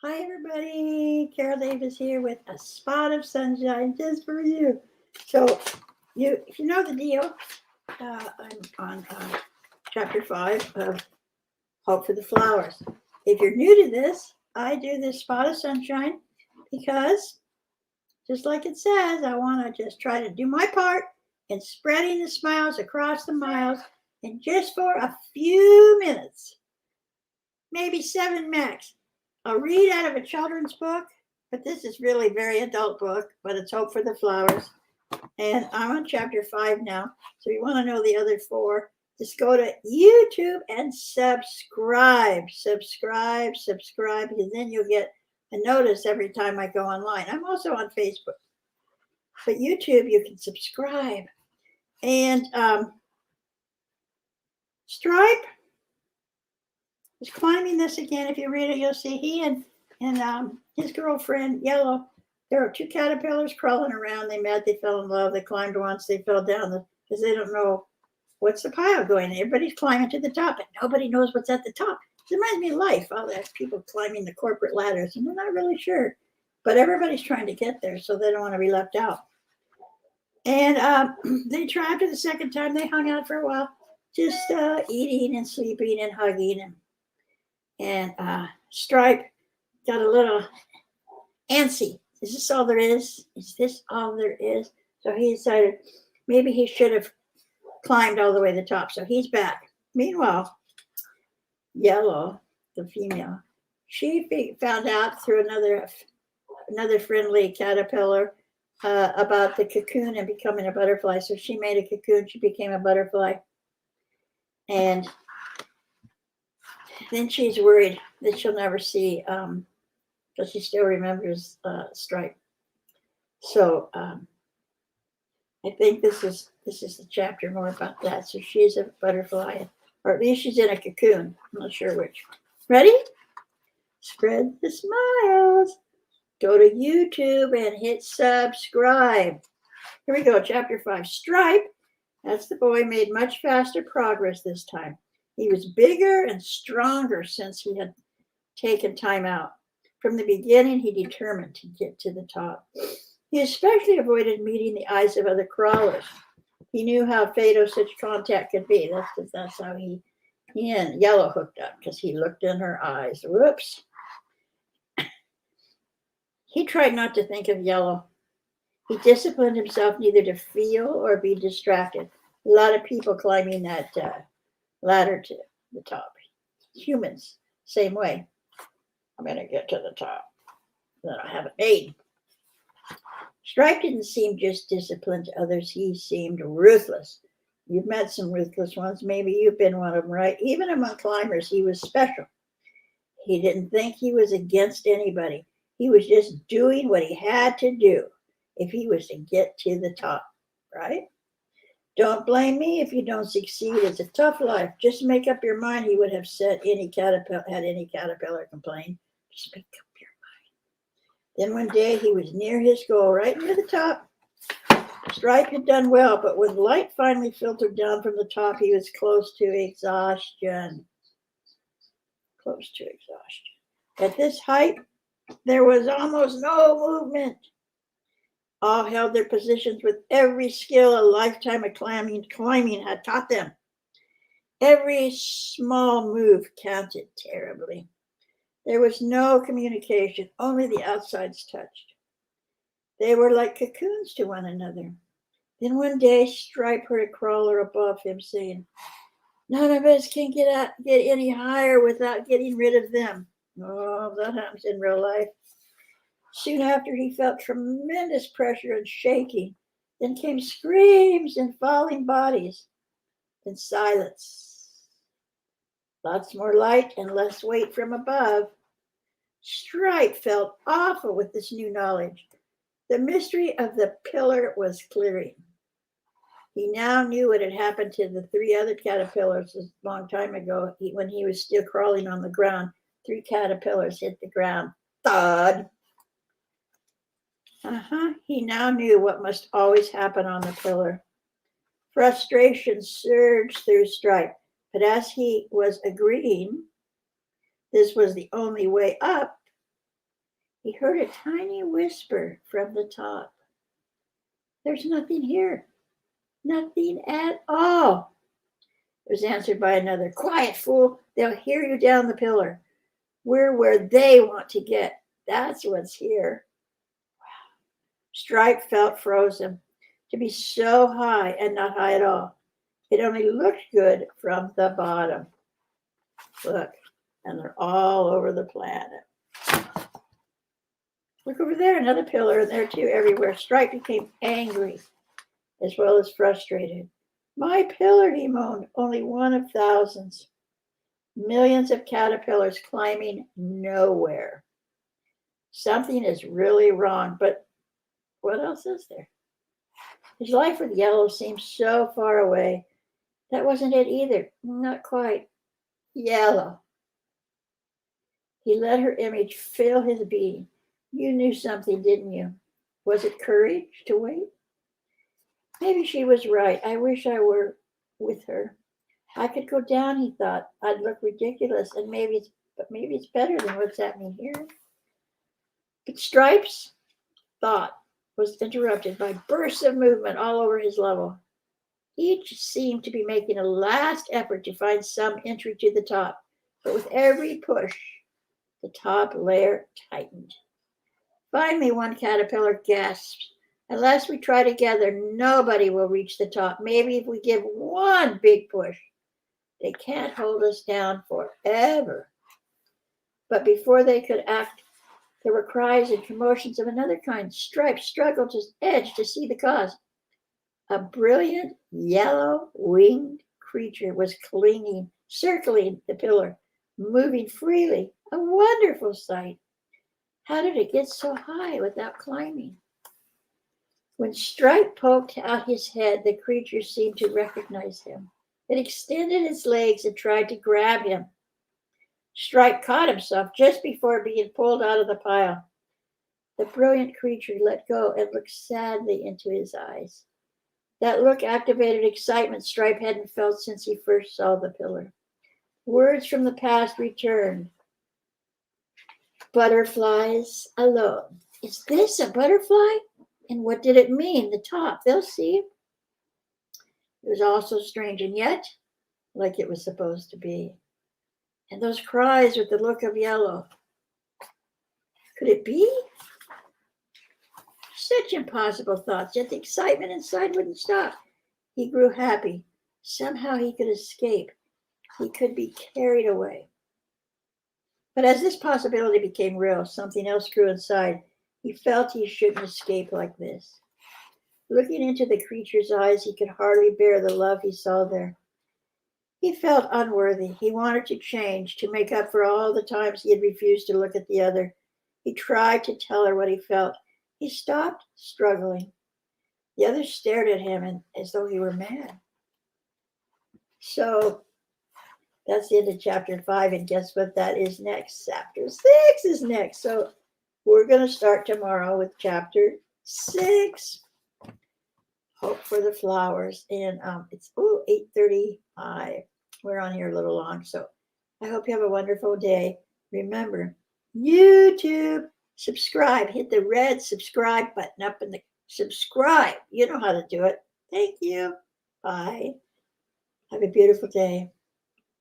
Hi, everybody. Carol Davis here with a spot of sunshine just for you. So, if you know the deal, I'm on chapter 5 of Hope for the Flowers. If you're new to this, I do this spot of sunshine because, just like it says, I want to just try to do my part in spreading the smiles across the miles, and just for a few minutes, maybe 7 max. I'll read out of a children's book, but this is really a very adult book, but it's Hope for the Flowers. And I'm on chapter 5 now. So if you want to know the other 4, just go to YouTube and subscribe. Subscribe, because then you'll get a notice every time I go online. I'm also on Facebook. But YouTube, you can subscribe. And Stripe is climbing this again. If you read it, you'll see he and his girlfriend Yellow. There are 2 caterpillars crawling around. They met. They fell in love. They climbed once. They fell down because they don't know what's the pile going. Everybody's climbing to the top, and nobody knows what's at the top. It reminds me of life. All that people climbing the corporate ladders, and they're not really sure, but everybody's trying to get there, so they don't want to be left out. And they tried after the second time. They hung out for a while, just eating and sleeping and hugging and Stripe got a little antsy. Is this all there is? Is this all there is? So he decided maybe he should have climbed all the way to the top. So he's back. Meanwhile, Yellow, the female, she found out through another friendly caterpillar about the cocoon and becoming a butterfly. So she made a cocoon. She became a butterfly. And then she's worried that she'll never see, because she still remembers Stripe. So I think this is the chapter more about that. So she's a butterfly, or at least she's in a cocoon. I'm not sure which. Ready? Spread the smiles. Go to YouTube and hit subscribe. Here we go, chapter 5. Stripe, that's the boy, made much faster progress this time. He was bigger and stronger since he had taken time out. From the beginning, he determined to get to the top. He especially avoided meeting the eyes of other crawlers. He knew how fatal such contact could be. That's how he and Yellow hooked up, because he looked in her eyes. Whoops. He tried not to think of Yellow. He disciplined himself neither to feel or be distracted. A lot of people climbing that ladder to the top. Humans, same way. I'm going to get to the top. Then I have it made. Stripe didn't seem just disciplined to others. He seemed ruthless. You've met some ruthless ones. Maybe you've been one of them, right? Even among climbers, he was special. He didn't think he was against anybody. He was just doing what he had to do if he was to get to the top, right? Don't blame me if you don't succeed. It's a tough life. Just make up your mind, he would have said any caterpillar complained. Just make up your mind. Then one day he was near his goal, right near the top. Stripe had done well, but when light finally filtered down from the top, he was close to exhaustion. Close to exhaustion. At this height, there was almost no movement. All held their positions with every skill a lifetime of climbing had taught them. Every small move counted terribly. There was no communication, only the outsides touched. They were like cocoons to one another. Then one day, Stripe heard a crawler above him saying, "None of us can get any higher without getting rid of them." Oh, that happens in real life. Soon after, he felt tremendous pressure and shaking. Then came screams and falling bodies. Then silence. Lots more light and less weight from above. Stripe felt awful with this new knowledge. The mystery of the pillar was clearing. He now knew what had happened to the 3 other caterpillars a long time ago. When he was still crawling on the ground, 3 caterpillars hit the ground. Thud! He now knew what must always happen on the pillar. Frustration surged through Stripe, but as he was agreeing this was the only way up, he heard a tiny whisper from the top. There's nothing here. Nothing at all. It was answered by another. Quiet, fool. They'll hear you down the pillar. We're where they want to get. That's what's here. Stripe felt frozen. To be so high and not high at all. It only looked good from the bottom. Look, and they're all over the planet. Look over there, another pillar, and there too, everywhere. Stripe became angry as well as frustrated. My pillar, he moaned, only one of thousands. Millions of caterpillars climbing nowhere. Something is really wrong, but what else is there? His life with Yellow seemed so far away. That wasn't it either. Not quite. Yellow. He let her image fill his being. You knew something, didn't you? Was it courage to wait? Maybe she was right. I wish I were with her. I could go down, he thought. I'd look ridiculous, and maybe it's better than what's happening here. But Stripe's thought was interrupted by bursts of movement all over his level. Each seemed to be making a last effort to find some entry to the top, but with every push, the top layer tightened. Finally, one caterpillar gasped. Unless we try together, nobody will reach the top. Maybe if we give one big push. They can't hold us down forever. But before they could act, there were cries and commotions of another kind. Stripe struggled to edge to see the cause. A brilliant yellow winged creature was circling the pillar, moving freely. A wonderful sight. How did it get so high without climbing? When Stripe poked out his head, the creature seemed to recognize him. It extended its legs and tried to grab him. Stripe caught himself just before being pulled out of the pile. The brilliant creature let go and looked sadly into his eyes. That look activated excitement Stripe hadn't felt since he first saw the pillar. Words from the past returned. Butterflies alone. Is this a butterfly? And what did it mean? The top. They'll see. It was all so strange and yet like it was supposed to be. And those cries with the look of Yellow. Could it be? Such impossible thoughts, yet the excitement inside wouldn't stop. He grew happy. Somehow he could escape. He could be carried away. But as this possibility became real, something else grew inside. He felt he shouldn't escape like this. Looking into the creature's eyes, he could hardly bear the love he saw there. He felt unworthy. He wanted to change, to make up for all the times he had refused to look at the other. He tried to tell her what he felt. He stopped struggling. The other stared at him as though he were mad. So that's the end of chapter 5. And guess what that is next? Chapter 6 is next. So we're going to start tomorrow with chapter 6. Hope for the flowers. And it's 8:35. We're on here a little long. So I hope you have a wonderful day. Remember, YouTube, subscribe. Hit the red subscribe button up in the subscribe. You know how to do it. Thank you. Bye. Have a beautiful day.